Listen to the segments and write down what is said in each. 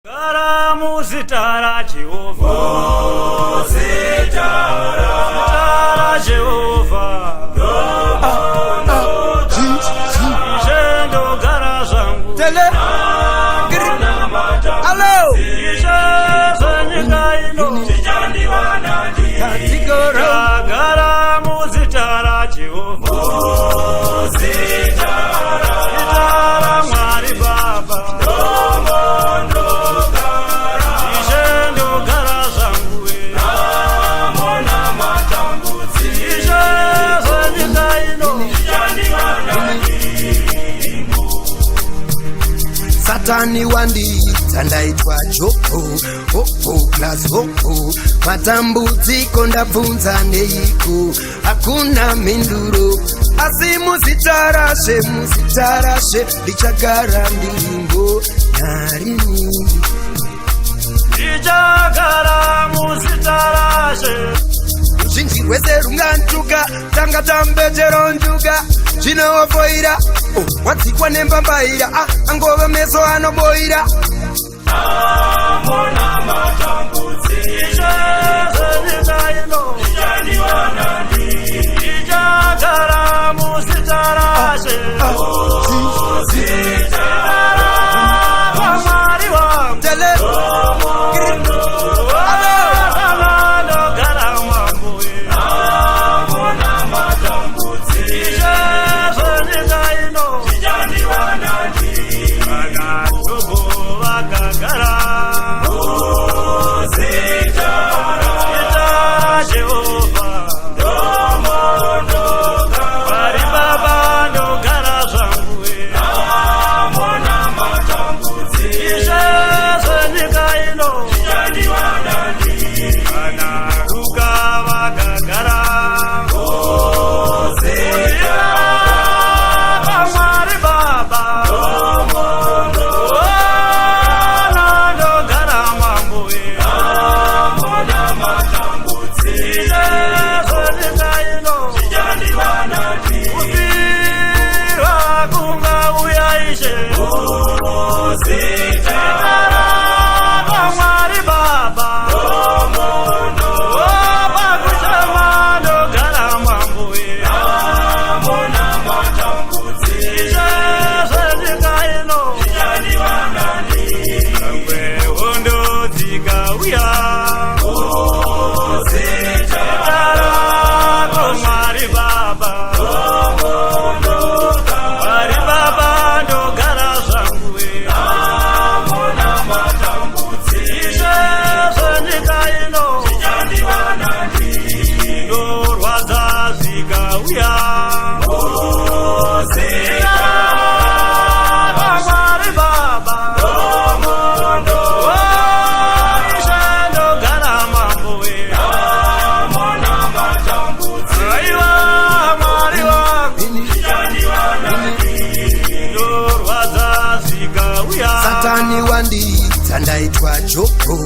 Gara muzitara Jehovah, muzitara Jehovah. Jendo gara zangu tele hello ino tijani wanadi katigoro gara muzitara Jehovah, muzitara mwari baba Satani wandi tandaitwa Jopo, hopo plus hopo. Matambudziko ndabvunza neiko, hakuna minduro. Asi muzitarashe, muzitarashe, ndichagara ndirimbo narini. Ndichagara muzitarashe. Ruzhinji rwese rungantuka, tanga tambetero njuga. Zvinovoira, watsikwa nembambaira, angove meso anoboira. Amona matambudziko ino tijani wanadi ndichagara muzitarashe. Mwari wangu tele Satani wandi tandaitwa Jopo,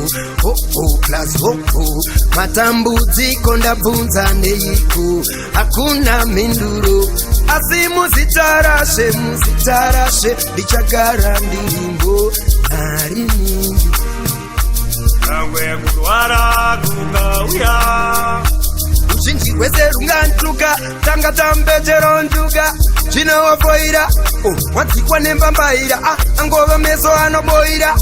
hopo plus hopo. Matambudziko ndabvunza neiko, hakuna minduro. Asi muzitarashe, muzitarashe, ndichagara ndirimbo narini. Kangwe kurwara kukauya, ruzhinji rwese rungantuka, tanga tambetero njuga. Zvinovoira, watsikwa nembambaira, angove meso anoboira.